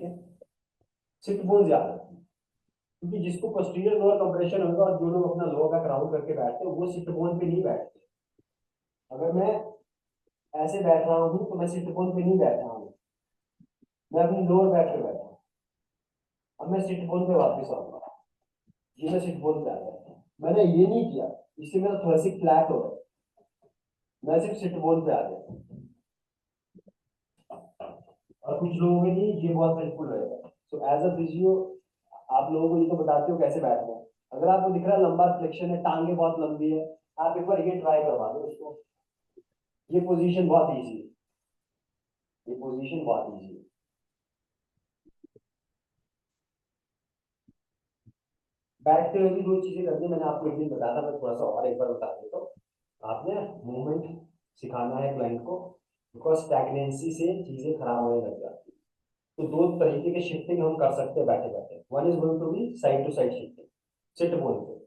ठीक है, seat bones याद रखना, क्योंकि जिसको पोस्टीरियर लोअर कंप्रेशन होगा और जो लोग अपना लोअर बैक राउंड करके बैठते हैं वो सिट बोन पे नहीं बैठते। अगर मैं ऐसे बैठ रहा हूँ तो मैं सिट बोन पे नहीं बैठ रहा हूँ, मैं अपनी लोअर बैक पे बैठा हूँ। अब मैं सिट बोन पे वापस आऊंगा, ये मैं सिट बोन पे आ गया, मैंने ये नहीं किया, इससे मेरा थोड़ा फ्लैट हो रहा है, मैं सिर्फ सिट बोन पे आ गया। और कुछ लोगों के लिए ये बहुत हेल्पफुल रहेगा। सो एज अ फिजियो आप लोगों को ये तो बताते हो कैसे बैठना है। अगर आपको दिख रहा है लंबा फ्लेक्शन है, टांगे बहुत लंबी है, आप एक बार ये ट्राई करवा दो उसको। ये पोजीशन बहुत इजी है, ये पोजीशन बहुत इजी है। बैठते हुए भी दो चीजें करनी, मैंने आपको एक दिन बताया था, मैं थोड़ा सा और एक बार बता देता हूँ। आपने मूवमेंट सिखाना है क्लाइंट को, बिकॉज स्टैग्नेंसी से चीजें खराब होने लग जाती है। तो दो तरीके के शिफ्टिंग हम कर सकते हैं बैठे बैठे। One is going to be side to side shifting, sit बोलते हैं,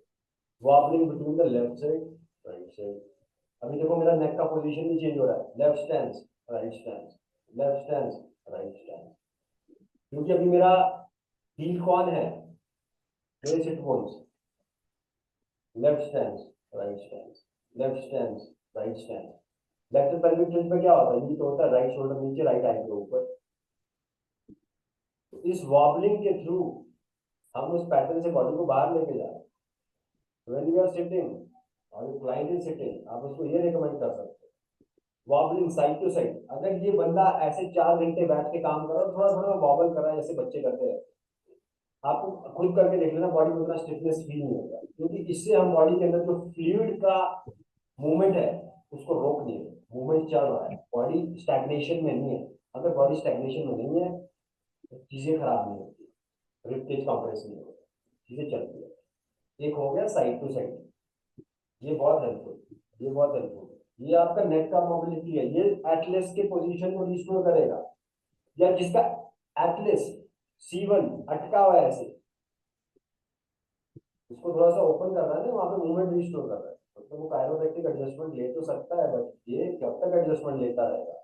wobbling between the left side right side. अभी देखो मेरा नेक का पोजीशन भी चेंज हो रहा है, left stance right stance, left stance right stance, क्योंकि अभी मेरा हील कौन है, मेरे sit bones. Left stance right stance, left stance right stance. Left pelvic tilt पे क्या होता है, ये तो होता है राइट शोल्डर नीचे, राइट आई के ऊपर। तो इस वॉबलिंग के थ्रू हम उस पैटर्न से बॉडी को बाहर लेके जा रहे हैं। व्हेन यू आर सिटिंग और योर क्लाइंट इज सिटिंग, आप उसको ये रिकमेंड कर सकते हो वॉबलिंग साइड टू साइड। अगर ये बंदा ऐसे 4 घंटे बैठ के काम कर रहा है, थोड़ा थोड़ा वॉबल कर रहा है जैसे बच्चे करते हैं, आपको खुद करके देख लेना, बॉडी में उतना स्टिफनेस फील नहीं होगा, क्योंकि इससे हम बॉडी के अंदर जो फ्लूइड का मूवमेंट है उसको रोक नहीं है। मूवमेंट चल रहा है, बॉडी स्टैग्नेशन में नहीं है। अगर बॉडी स्टैग्नेशन में नहीं है तो चीजें खराब नहीं होती, रिपकेज कंप्रेस नहीं होता, चीजें चलती है। एक हो गया साइड टू साइड, ये बहुत हेल्पफुल, ये बहुत हेल्पफुल है। ये आपका नेक का मोबिलिटी है, ये एटलेस के पोजीशन को रिस्टोर करेगा। या जिसका एटलेस C1 अटका हुआ है ऐसे, उसको थोड़ा सा ओपन कर रहा है ना, वहां पे मूवमेंट रिस्टोर कर रहा है, तो वो कायरोप्रैक्टिक एडजस्टमेंट ले तो सकता है, बट ये कब तक एडजस्टमेंट लेता रहेगा,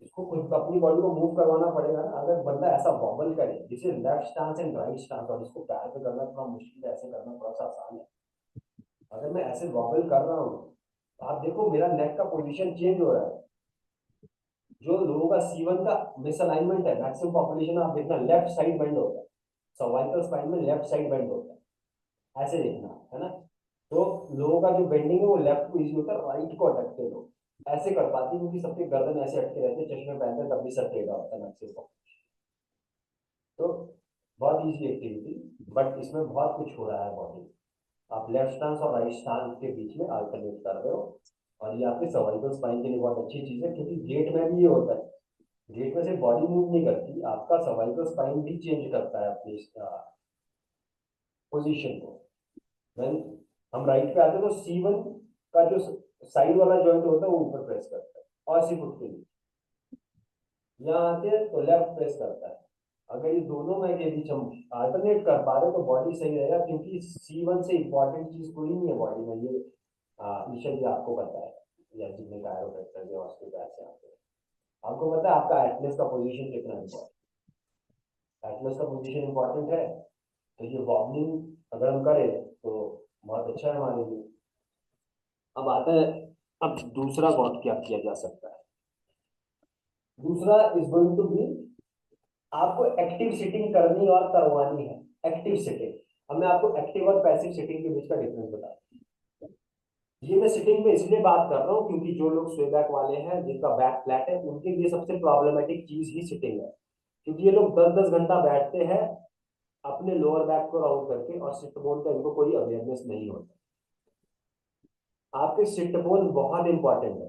इसको खुद अपनी बॉडी को मूव करवाना पड़ेगा ना। अगर बंदा ऐसा वॉबल करे, जिसे left stance and right stance, और इसको पैर पे करना थोड़ा मुश्किल है, ऐसे करना थोड़ा सा आसान है। अगर मैं ऐसे वॉबल कर रहा हूँ तो आप देखो मेरा नेक का पोजीशन चेंज हो रहा है। जो लोगों का C1 का मिसअलाइनमेंट है, मैक्सिमम पॉपुलेशन आप देखना लेफ्ट साइड बेंड होता है, सर्वाइकल स्पाइन में लेफ्ट साइड बेंड होता है, ऐसे देखना है ना। तो लोगों का जो बेंडिंग है वो लेफ्ट को इजी होता है, राइट को अटकते हैं लोग, ऐसे कर पाते हैं क्योंकि सबके गर्दन ऐसे अटके रहते हैं, चश्मे पहनते हैं तब भी सर टेढ़ा होता है मैक्सिमम। तो बहुत इजी एक्टिविटी, बट इसमें बहुत कुछ हो रहा है बॉडी। आप लेफ्ट स्टांस और राइट स्टांस के बीच में अल्टरनेट कर रहे हो, और ये आपके सर्वाइकल स्पाइन के लिए बहुत अच्छी चीज है, क्योंकि गेट में भी ये होता है, गेट में से बॉडी मूव नहीं करती, आपका सर्वाइकल स्पाइन भी चेंज करता है अपनी पोजीशन को। When हम राइट पे आते हैं तो C1 का जो साइड वाला जॉइंट होता है वो ऊपर प्रेस करता है, और सिर्फ उठ के यहाँ आते हैं तो लेफ्ट प्रेस करता है। अगर ये दोनों में के बीच हम अल्टरनेट कर पा रहे तो बॉडी सही रहेगा, क्योंकि C1 से इंपॉर्टेंट चीज कोई नहीं है बॉडी में, ये ईशा जी आपको पता है, या जितने कायरोप्रैक्टर या हॉस्पिटल से आते हैं आपको पता है आपका एटलस का पोजीशन कितना इंपॉर्टेंट, एटलस का पोजीशन इंपॉर्टेंट है। तो ये वॉबलिंग अगर हम करें तो बहुत अच्छा है हमारे लिए। अब आता है, अब दूसरा बहुत क्या किया जा सकता है। दूसरा इज गोइंग टू बी, आपको एक्टिव सिटिंग करनी और करवानी है। एक्टिव सिटिंग, अब मैं आपको एक्टिव और पैसिव सिटिंग के बीच का डिफरेंस बता, ये मैं सिटिंग पे इसलिए बात कर रहा हूँ क्योंकि जो लोग स्वे बैक वाले हैं, जिनका बैक फ्लैट है, उनके लिए सबसे प्रॉब्लमेटिक चीज ही सिटिंग है, क्योंकि ये लोग 10-10 घंटा बैठते हैं अपने लोअर बैक को राउंड करके, और सिट बोन का इनको कोई अवेयरनेस नहीं होता। आपके सिट बोन बहुत इंपॉर्टेंट है।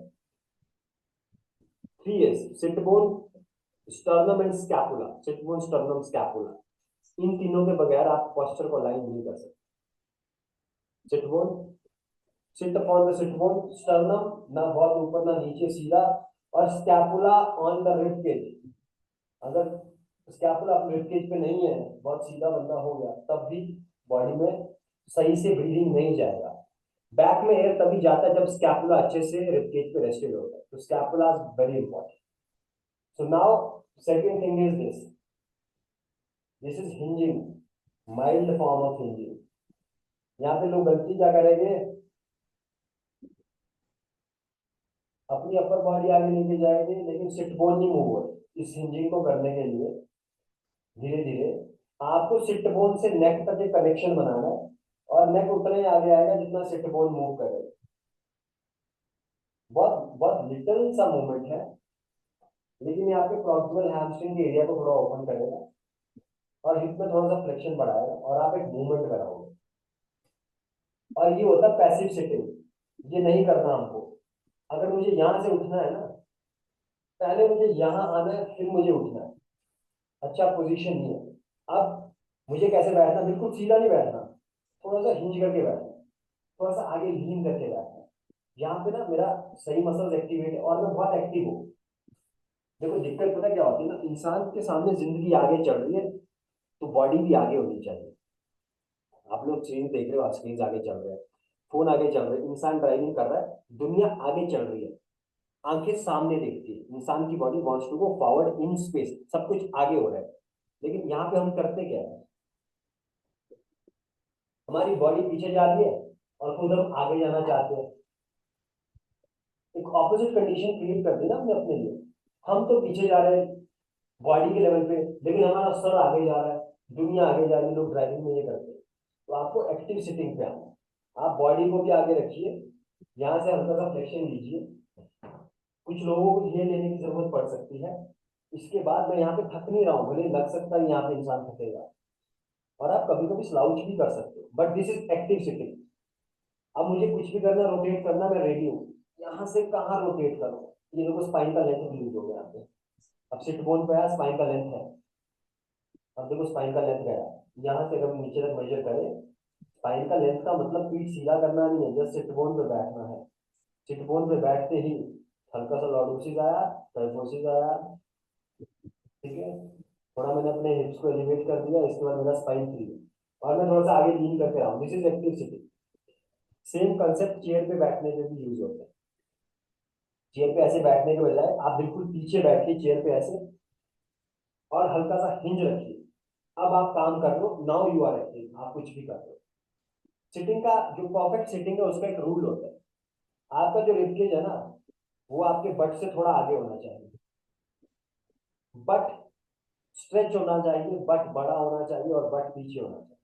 3S sit bone, sternum and scapula, sit bone sternum scapula, इन तीनों के बगैर आप पोस्चर को लाइन नहीं कर सकते। Sit bone, sit upon the sit bone, sternum ना बहुत ऊपर ना नीचे, सीधा, और scapula on the rib cage. अगर स्कैपुला आप रिब केज पे नहीं है, बहुत सीधा बंदा हो गया, तब भी बॉडी में सही से ब्रीदिंग नहीं जाएगा। बैक में एयर तभी जाता है जब स्कैपुला अच्छे से रिब केज पे रेस्टेड होता है, तो scapula is very important. So now second thing is this, this is hinging, mild form of hinging. यहाँ पे लोग गलती क्या करेंगे, अपनी अपर बॉडी आगे लेके जाएंगे लेकिन सिट बोन नहीं मूव हो रही। इस हिंजिंग को करने के लिए धीरे धीरे आपको सिट बोन से नेक तक एक कनेक्शन बनाना है, और नेक उतना ही आगे आएगा जितना सिट बोन मूव करेगा। बहुत बहुत लिटिल सा मूवमेंट है, लेकिन यहाँ पे प्रॉक्सिमल हैमस्ट्रिंग के एरिया को थोड़ा ओपन करेगा और हिप में थोड़ा सा फ्लेक्शन बढ़ाएगा और आप एक मूवमेंट कराओगे। और ये होता है पैसिव सिटिंग। ये नहीं करना हमको। अगर मुझे यहाँ से उठना है ना, पहले मुझे यहाँ आना है फिर मुझे उठना है। अच्छा पोजीशन नहीं है। अब मुझे कैसे बैठना, बिल्कुल सीधा नहीं बैठना, थोड़ा सा हिंज करके बैठना, थोड़ा सा आगे लीन करके बैठना। यहाँ पे ना मेरा सही मसल्स एक्टिवेट है और मैं बहुत एक्टिव हूँ। देखो दिक्कत पता क्या होती है ना, इंसान के सामने जिंदगी आगे चल रही है तो बॉडी भी आगे होनी चाहिए। आप लोग स्क्रीन देख रहे हो, स्क्रीन आगे चल रहे हैं, फोन आगे चल रहे हैं, इंसान ड्राइविंग कर रहा है, दुनिया आगे चल रही है, आंखें सामने देखती है, इंसान की body wants to go forward in space, सब कुछ आगे हो रहा है। लेकिन यहाँ पे हम करते क्या है, हमारी बॉडी पीछे जा रही है और खुद हम आगे जाना चाहते हैं। एक ऑपोजिट कंडीशन क्रिएट कर दी ना हमने अपने लिए। हम तो पीछे जा रहे हैं बॉडी के लेवल पे, लेकिन हमारा सर आगे जा रहा है, दुनिया आगे जा रही है, लोग ड्राइविंग में ये करते हैं। तो आपको एक्टिव सिटिंग पे आना है। आप बॉडी को भी आगे रखिए, यहाँ से हल्का सा फ्लेक्शन लीजिए। कुछ लोगों को ये लेने की जरूरत पड़ सकती है। इसके बाद मैं यहाँ पे थक नहीं रहा हूँ, भले लग सकता है यहाँ पे इंसान थकेगा, और आप कभी कभी स्लाउच भी कर सकते हो, but this is active sitting. अब मुझे कुछ भी करना, रोटेट करना, मैं रेडी हूँ। यहाँ से कहाँ रोटेट करूँ, ये देखो स्पाइन का लेंथ लूज हो गया यहाँ पे। अब सिट बोन पे आया, स्पाइन का लेंथ है। अब देखो स्पाइन का लेंथ गया। यहाँ से अगर हम नीचे तक मेजर करें, स्पाइन का लेंथ का मतलब पीठ सीधा करना नहीं है, जस्ट सिट बोन पे बैठना है। सिट बोन पे बैठते ही हल्का सा लॉर्डोसिस आया, टाइफोसिस आया, ठीक है। थोड़ा मैंने अपने हिप्स को एलिवेट कर दिया, इसके बाद मेरा स्पाइन फ्री है और मैं थोड़ा सा आगे लीन करके रहा हूँ। This is active sitting. Same concept chair पे बैठने में भी यूज होता है। चेयर पे ऐसे बैठने के बजाय आप बिल्कुल पीछे बैठिए चेयर पे ऐसे, और हल्का सा हिंज रखिए। अब आप काम कर लो, नाउ यू आर एक्टिव, आप कुछ भी कर लो। सिटिंग का जो परफेक्ट सिटिंग है उसका एक रूल होता है, आपका जो रिबकेज है ना, वो आपके बट से थोड़ा आगे होना चाहिए। बट स्ट्रेच होना चाहिए, बट बड़ा होना चाहिए और बट पीछे होना चाहिए।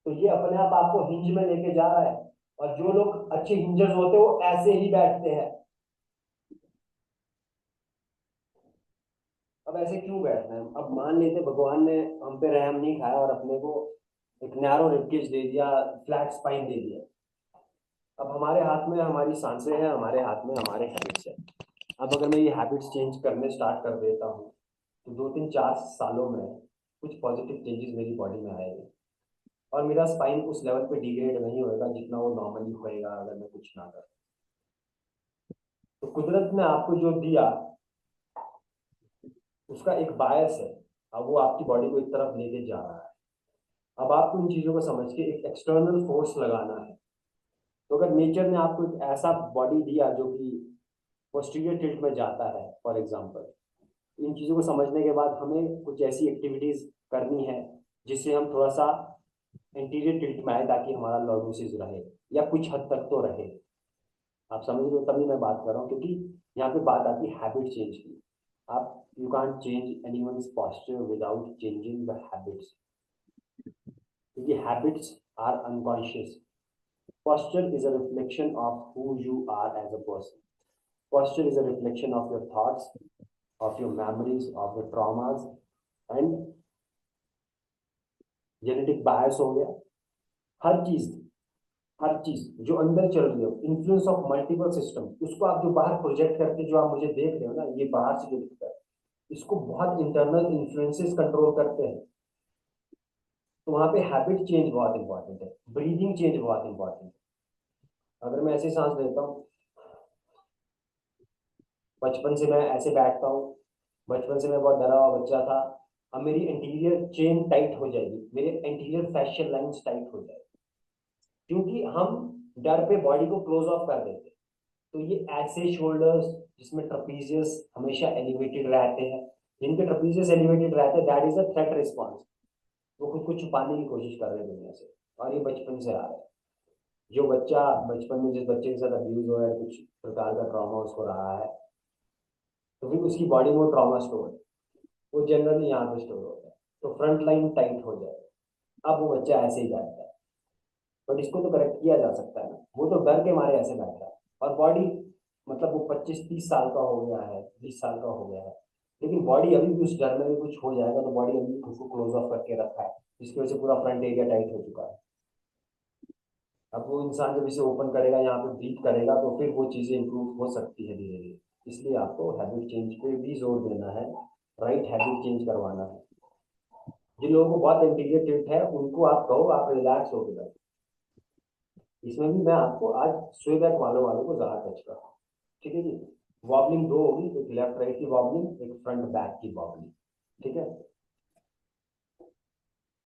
तो ये अपने आप आपको हिंज में लेके जा रहा है। और जो लोग अच्छे हिंजर्स होते हैं वो ऐसे ही बैठते हैं। अब ऐसे क्यों बैठना है, अब मान लेते भगवान ने हम पे रहम नहीं खाया और अपने को एक नैरो रिबकेज दे दिया, फ्लैट स्पाइन दे दिया। अब हमारे हाथ में हमारी सांसें हैं, हमारे हाथ में हमारे हैबिट्स हैं। अब अगर मैं ये हैबिट्स चेंज करने स्टार्ट कर देता हूँ तो 2 3 4 सालों में कुछ पॉजिटिव चेंजेस मेरी बॉडी में आएंगे, और मेरा स्पाइन उस लेवल पे डिग्रेड नहीं होएगा जितना वो नॉर्मली होएगा अगर मैं कुछ ना करूँ। तो कुदरत ने आपको जो दिया उसका एक बायस है, अब वो आपकी बॉडी को एक तरफ लेके जा रहा है। अब आपको इन चीजों को समझ के एक एक्सटर्नल फोर्स लगाना है। तो अगर नेचर ने आपको एक ऐसा बॉडी दिया जो कि पोस्टीरियर टिल्ट में जाता है फॉर एग्जांपल, इन चीज़ों को समझने के बाद हमें कुछ ऐसी एक्टिविटीज करनी है जिससे हम थोड़ा सा इंटीरियर टिल्ट में आए, ताकि हमारा लॉर्डोसिस रहे या कुछ हद तक तो रहे। आप समझ रहे हो, तभी मैं बात कर रहा हूँ, क्योंकि यहाँ पे बात आती है हैबिट चेंज की। आप you can't change anyone's posture without changing the habits, क्योंकि habits are unconscious. Posture is a reflection of who you are as a person. Posture is a reflection of your thoughts, of your memories, of your traumas, and genetic bias हो गया। हर चीज, हर चीज जो अंदर चल रही है, इन्फ्लुएंस ऑफ मल्टीपल सिस्टम, उसको आप जो बाहर प्रोजेक्ट करके जो आप मुझे देख रहे हो ना, ये बाहर से जो दिखता है, इसको बहुत इंटरनल इन्फ्लुएंसेस कंट्रोल करते हैं। तो वहां पे हैबिट चेंज बहुत इंपॉर्टेंट है, ब्रीदिंग चेंज बहुत इंपॉर्टेंट है। अगर मैं ऐसे सांस लेता हूँ, बचपन से मैं ऐसे बैठता हूँ, बचपन से मैं बहुत डरा हुआ बच्चा था, अब मेरी इंटीरियर चेन टाइट हो जाएगी, मेरे इंटीरियर फैशियल लाइंस टाइट हो जाएगी, क्योंकि हम डर पे बॉडी को क्लोज ऑफ कर देते हैं। तो ये ऐसे शोल्डर्स जिसमें ट्रपीजियस हमेशा एलिवेटेड रहते हैं, जिनके ट्रपीजियस एलिवेटेड रहते हैं, that is a threat response. वो खुद को छुपाने की कोशिश कर रहे हैं दुनिया से, और ये बचपन से आ रहा है। जो बच्चा बचपन में जिस बच्चे के साथ अब्यूज हो या कुछ प्रकार का ट्रॉमा उसको रहा है, तो फिर उसकी बॉडी में वो ट्रॉमा स्टोर है, वो जनरली यहाँ पे स्टोर होता है, तो फ्रंट लाइन टाइट हो जाए, अब वो बच्चा ऐसे ही बैठता है। बट इसको तो करेक्ट किया जा सकता है ना, वो तो डर के मारे ऐसे बैठा है, और बॉडी मतलब वो 25-30 साल का हो गया है, 20 साल का हो गया है, लेकिन बॉडी अभी भी उस डर में भी कुछ हो जाएगा तो बॉडी अभी भी उसको क्लोज ऑफ करके रखा है, जिसकी वजह से पूरा फ्रंट एरिया टाइट हो चुका है। अब वो इंसान जब इसे ओपन करेगा, यहाँ पे ब्रीथ करेगा, तो फिर वो चीजें इंप्रूव हो सकती है धीरे धीरे। इसलिए आपको हैबिट चेंज पे भी जोर देना है, राइट हैबिट चेंज करवाना है। जिन लोगों को बहुत इंटीरियर टिल्ट है उनको आप कहो आप रिलैक्स हो गए। इसमें भी मैं आपको आज स्वे बैक वालों को ज्यादा टच कर रहा हूँ, ठीक है जी। वॉबलिंग दो होगी, एक लेफ्ट राइट की वॉबलिंग, एक फ्रंट बैक की वॉबलिंग, ठीक है।